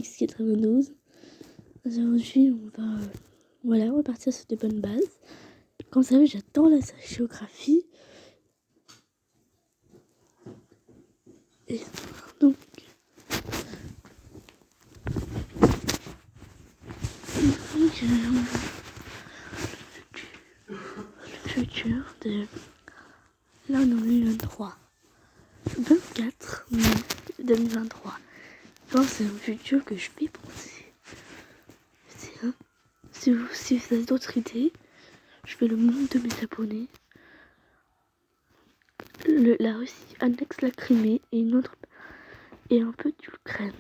X92. Aujourd'hui, on va partir sur de bonnes bases. Comme vous savez, j'adore la géographie. Et donc, le futur de... Là, on est en 2023. 24 mai 2023. C'est un futur que je vais penser. Si vous avez d'autres idées, je fais le monde de mes abonnés. La Russie annexe la Crimée et un peu d'Ukraine.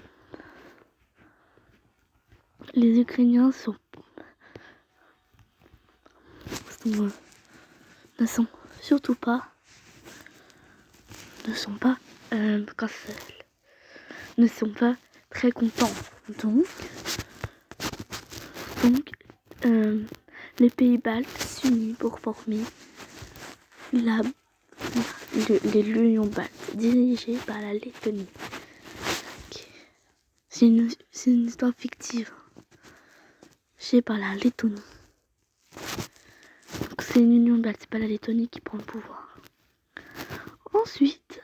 Les Ukrainiens ne sont surtout pas ne sont pas très contents. Donc les pays baltes s'unissent pour former l'Union balte, dirigée par la Lettonie. Okay. C'est une histoire fictive, dirigée par la Lettonie. Donc c'est une Union balte, c'est pas la Lettonie qui prend le pouvoir. Ensuite,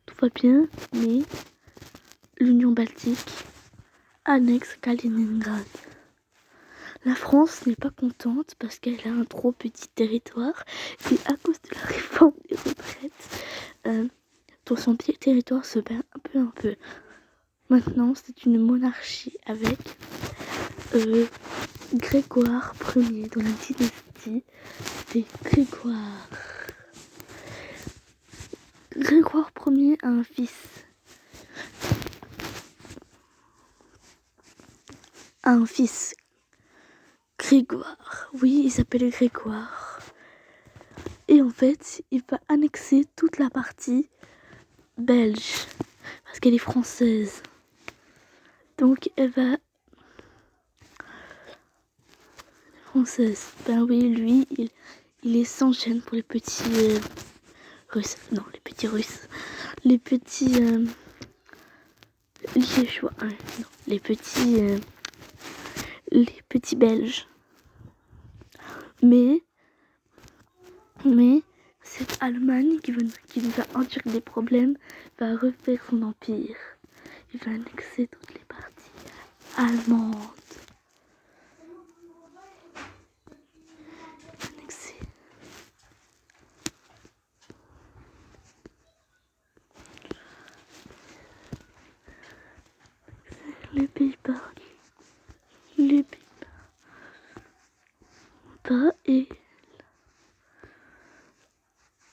tout va bien, mais l'Union baltique annexe Kaliningrad. La France n'est pas contente parce qu'elle a un trop petit territoire et à cause de la réforme des retraites, tout son petit territoire se perd un peu. Maintenant, c'est une monarchie avec Grégoire Ier dans la dynastie des Grégoire. Grégoire Ier a un fils. Grégoire. Oui, il s'appelle Grégoire. Et en fait, il va annexer toute la partie belge. Parce qu'elle est française. Donc, elle va... Française. Ben oui, lui, il est sans gêne pour les petits Russes. Non, les petits Russes. Les petits... Liégeois. Non, les petits Belges. Mais cette Allemagne qui nous a enduré des problèmes va refaire son empire. Il va annexer toutes les parties allemandes. Les Pays-Bas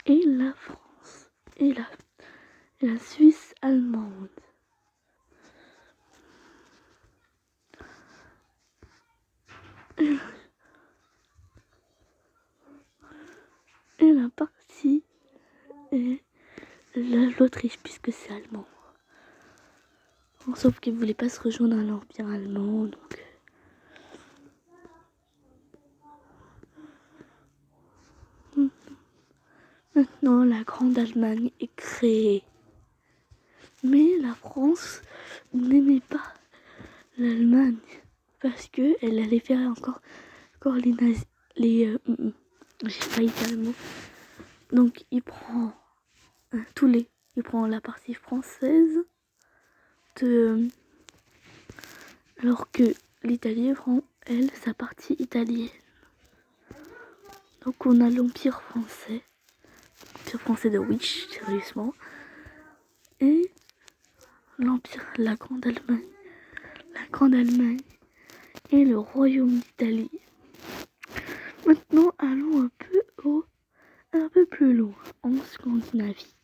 et la France et la Suisse allemande. Et la partie et l'Autriche puisque c'est allemand. Sauf qu'ils ne voulaient pas se rejoindre à l'Empire allemand, donc... Maintenant, la Grande Allemagne est créée. Mais la France n'aimait pas l'Allemagne parce qu'elle allait faire encore les nazis. J'ai pas allemand. Donc, il prend il prend la partie française alors que l'Italie prend, elle, sa partie italienne. Donc, on a l'Empire français de Wish, sérieusement, et la Grande Allemagne et le Royaume d'Italie. Maintenant, allons un peu plus loin, en Scandinavie.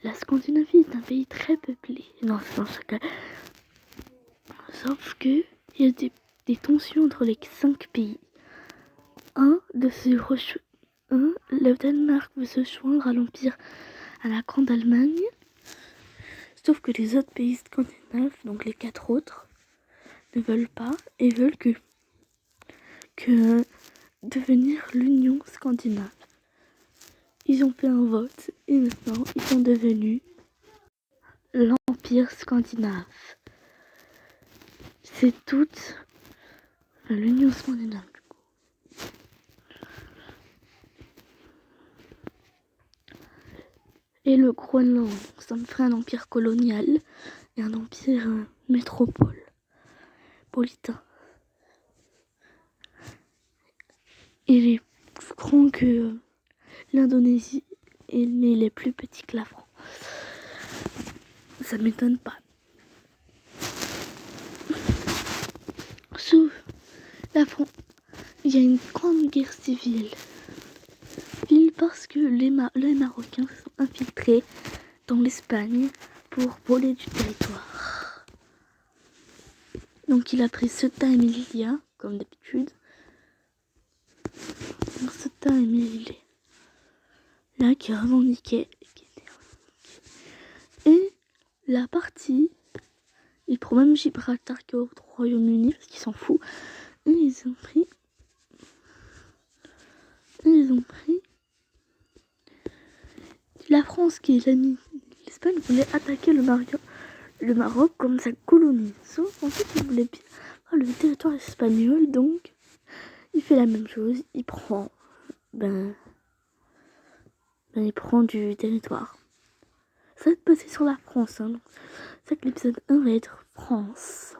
La Scandinavie est un pays très peuplé. Non, c'est dans ce cas. Sauf que il y a des tensions entre les 5 pays. Le Danemark veut se joindre à l'Empire, à la Grande Allemagne. Sauf que les autres pays scandinaves, donc les 4 autres, ne veulent pas et veulent que devenir l'Union scandinave. Ils ont fait un vote et maintenant ils sont devenus l'Empire scandinave. c'est toute l'Union scandinave. Et le Groenland, ça me ferait un empire colonial et un empire métropolitain. Il est plus grand que l'Indonésie, mais il est plus petit que la France. Ça m'étonne pas. Sauf la France, il y a une grande guerre civile. Parce que les Marocains se sont infiltrés dans l'Espagne pour voler du territoire. Donc il a pris Ceuta et Melilla, comme d'habitude. Ceuta et Melilla, là qui revendiquait. Et la partie, il prend même Gibraltar qui est au Royaume-Uni parce qu'il s'en fout. Et ils ont pris la France qui est l'ami. L'Espagne voulait attaquer le Maroc comme sa colonie. Sauf en fait, il voulait bien le territoire espagnol, donc il fait la même chose. Il prend, il prend du territoire. Ça va être passé sur la France. Hein. C'est ça que l'épisode 1 va être France.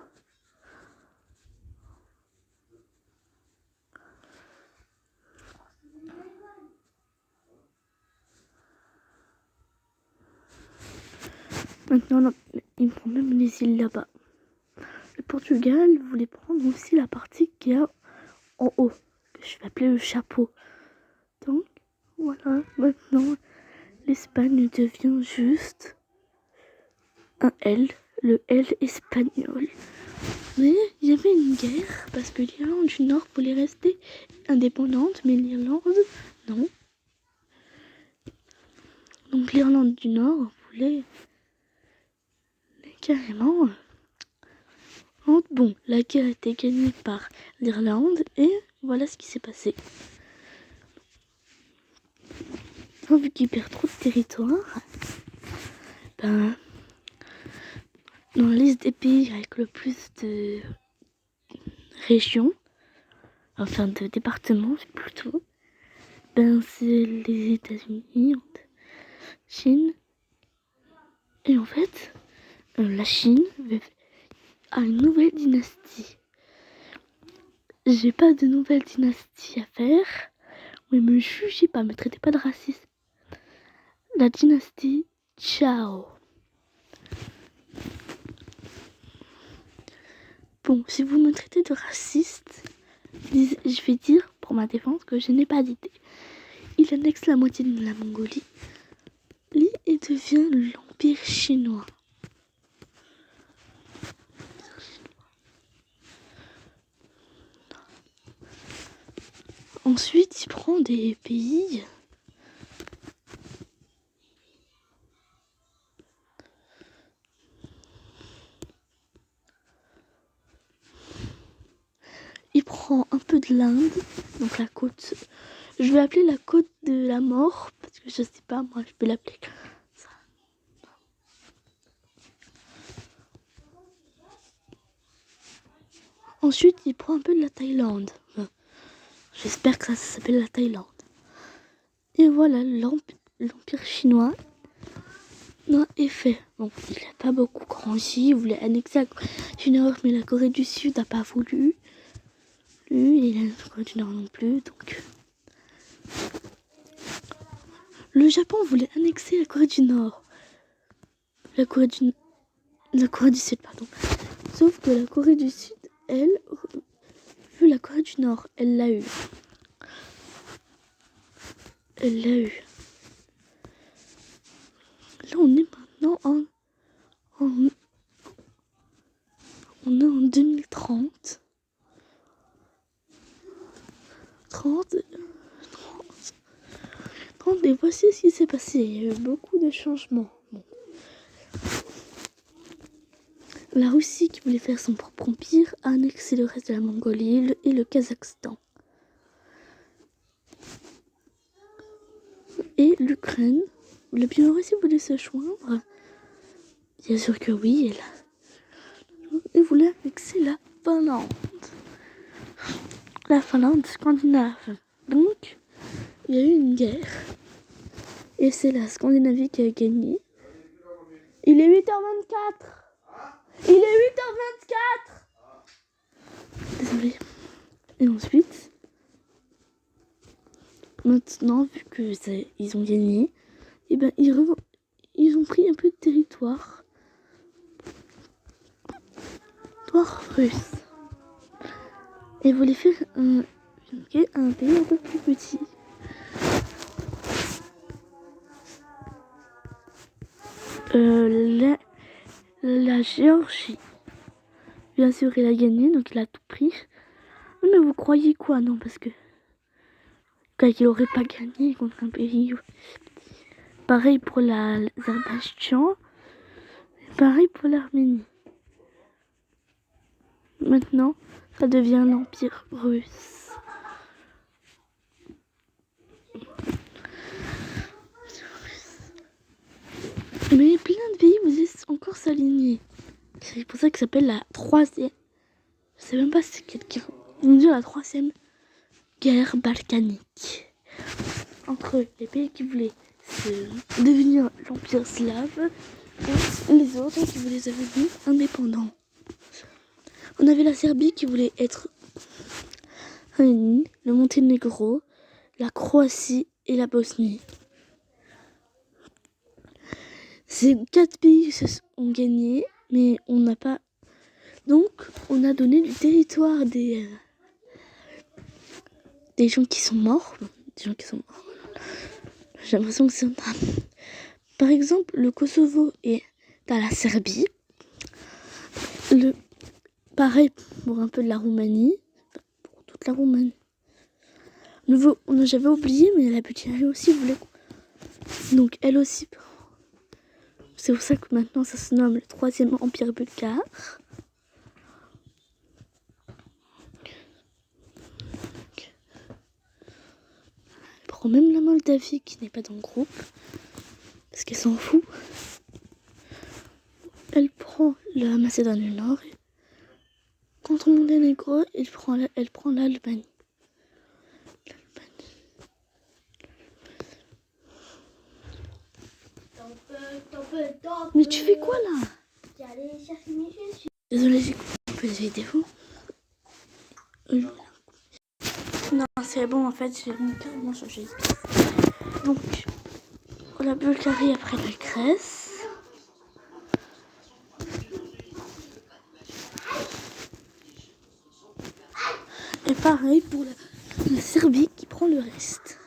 Maintenant, il prend même les îles là-bas. Le Portugal voulait prendre aussi la partie qui est en haut, que je vais appeler le chapeau. Donc, voilà, maintenant, l'Espagne devient juste un L, le L espagnol. Mais il y avait une guerre parce que l'Irlande du Nord voulait rester indépendante, mais l'Irlande, non. Donc l'Irlande du Nord voulait carrément... Bon, la guerre a été gagnée par l'Irlande et voilà ce qui s'est passé. Vu qu'il perd trop de territoire, dans la liste des pays avec le plus de régions, enfin de départements plutôt, c'est les États-Unis, Chine. Et en fait, la Chine a une nouvelle dynastie. J'ai pas de nouvelle dynastie à faire, mais me jugez pas, me traitez pas de raciste. La dynastie Ciao. Bon, si vous me traitez de raciste, je vais dire pour ma défense que je n'ai pas d'idée. Il annexe la moitié de la Mongolie et devient l'Empire chinois. Ensuite, il prend des pays. Il prend un peu de l'Inde, donc la côte. Je vais appeler la côte de la mort, parce que je sais pas, moi je peux l'appeler comme ça. Ensuite, il prend un peu de la Thaïlande. J'espère que ça s'appelle la Thaïlande. Et voilà, l'Empire chinois est fait. Bon, il n'a pas beaucoup grandi, il voulait annexer la Corée du Nord, mais la Corée du Sud n'a pas voulu. Et la Corée du Nord non plus, donc... Le Japon voulait annexer la Corée du Nord. La Corée du Sud, pardon. Sauf que la Corée du Sud, elle, vu la Corée du Nord, elle l'a eu. Là, on est maintenant on est en 2030. 30, et voici ce qui s'est passé. Il y a eu beaucoup de changements. Bon. La Russie, qui voulait faire son propre empire, a annexé le reste de la Mongolie et le Kazakhstan. Et l'Ukraine, la Biélorussie voulait se joindre. Bien sûr que oui, elle voulait annexer la Finlande. La Finlande scandinave. Donc, il y a eu une guerre. Et c'est la Scandinavie qui a gagné. Il est 8h24. Il est 8h24. Désolée. Et ensuite, maintenant, vu que ils ont gagné, et ben ils ont pris un peu de territoire russe. Et voulaient faire un pays un peu plus petit. La Géorgie. Bien sûr, il a gagné, donc il a tout pris. Mais vous croyez quoi? Non, parce que qu'il aurait pas gagné contre un pays. Pareil pour l'Azerbaïdjan. Pareil pour l'Arménie. Maintenant, ça devient l'Empire russe. Mais plein de pays vous êtes encore s'aligner. C'est pour ça que ça s'appelle la troisième. Je sais même pas si c'est quelqu'un. On dit la troisième guerre balkanique. Entre les pays qui voulaient devenir l'Empire slave et les autres qui voulaient devenir indépendants. On avait la Serbie qui voulait être réunie, le Monténégro, la Croatie et la Bosnie. Ces 4 pays ont gagné, mais on n'a pas. Donc, on a donné du territoire des gens qui sont morts. Des gens qui sont morts. J'ai l'impression que c'est un drame. Par exemple, le Kosovo est à la Serbie. Pareil pour un peu de la Roumanie. Pour toute la Roumanie. J'avais oublié, mais la Bulgarie aussi voulait. Donc, elle aussi. C'est pour ça que maintenant, ça se nomme le troisième empire bulgare. Elle prend même la Moldavie qui n'est pas dans le groupe. Parce qu'elle s'en fout. Elle prend la Macédoine du Nord. Contre le Monténégro, elle prend l'Albanie. Mais tu fais quoi là? Désolée, j'ai coupé un peu les vidéos. Non, c'est bon, en fait, j'ai carrément changé. Donc, la Bulgarie après la Grèce. Et pareil pour la Serbie qui prend le reste.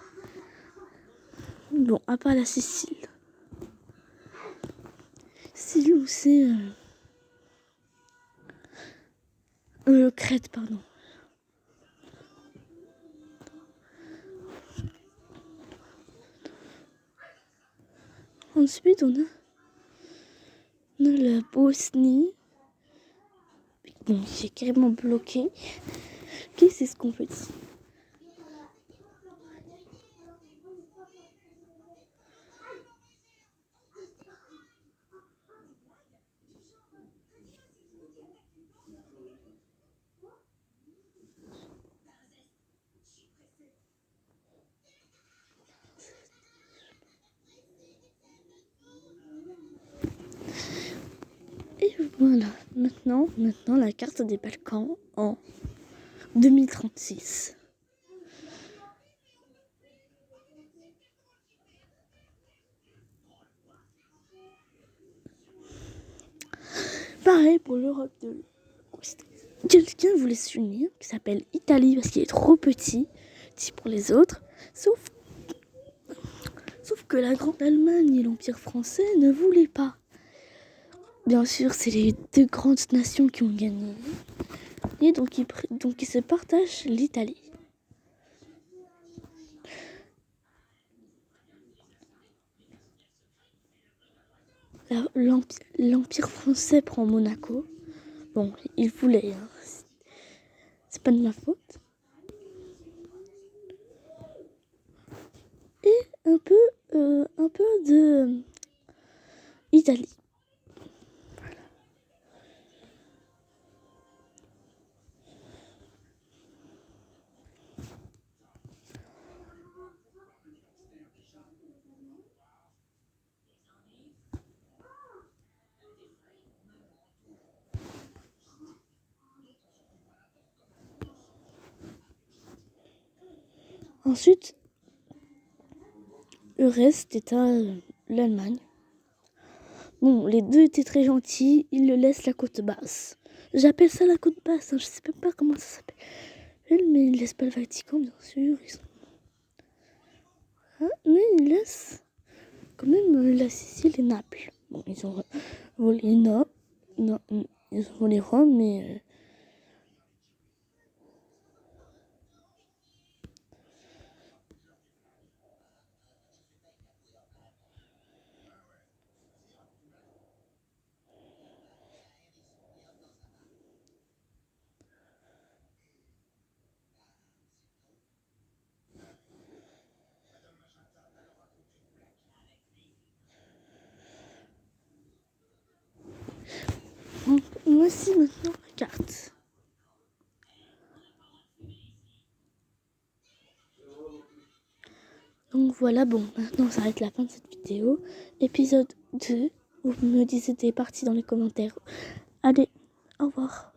Bon, à part la Sicile. Sicile où c'est... Crète, pardon. Ensuite, on a la Bosnie. Bon, j'ai carrément bloqué. Qu'est-ce c'est ce qu'on peut dire? Et voilà, maintenant la carte des Balkans en 2036. Pareil pour l'Europe de l'Ouest. Quelqu'un voulait s'unir, qui s'appelle Italie, parce qu'il est trop petit pour les autres, sauf que la Grande Allemagne et l'Empire français ne voulaient pas. Bien sûr, c'est les 2 grandes nations qui ont gagné. Et donc ils se partagent l'Italie. L'Empire français prend Monaco. Bon, il voulait, hein. C'est pas de ma faute. Et un peu de Italie. Voilà. Ensuite, le reste était l'Allemagne. Bon, les deux étaient très gentils, ils le laissent la côte basse. J'appelle ça la côte basse, je sais même pas comment ça s'appelle. Mais ils laissent pas le Vatican, bien sûr. Mais ils laissent quand même la Sicile et Naples. Bon, ils ont volé ils ont volé Rome, mais voici maintenant la carte. Donc voilà, bon, maintenant ça va être la fin de cette vidéo. Épisode 2, vous me dites c'était parti dans les commentaires. Allez, au revoir.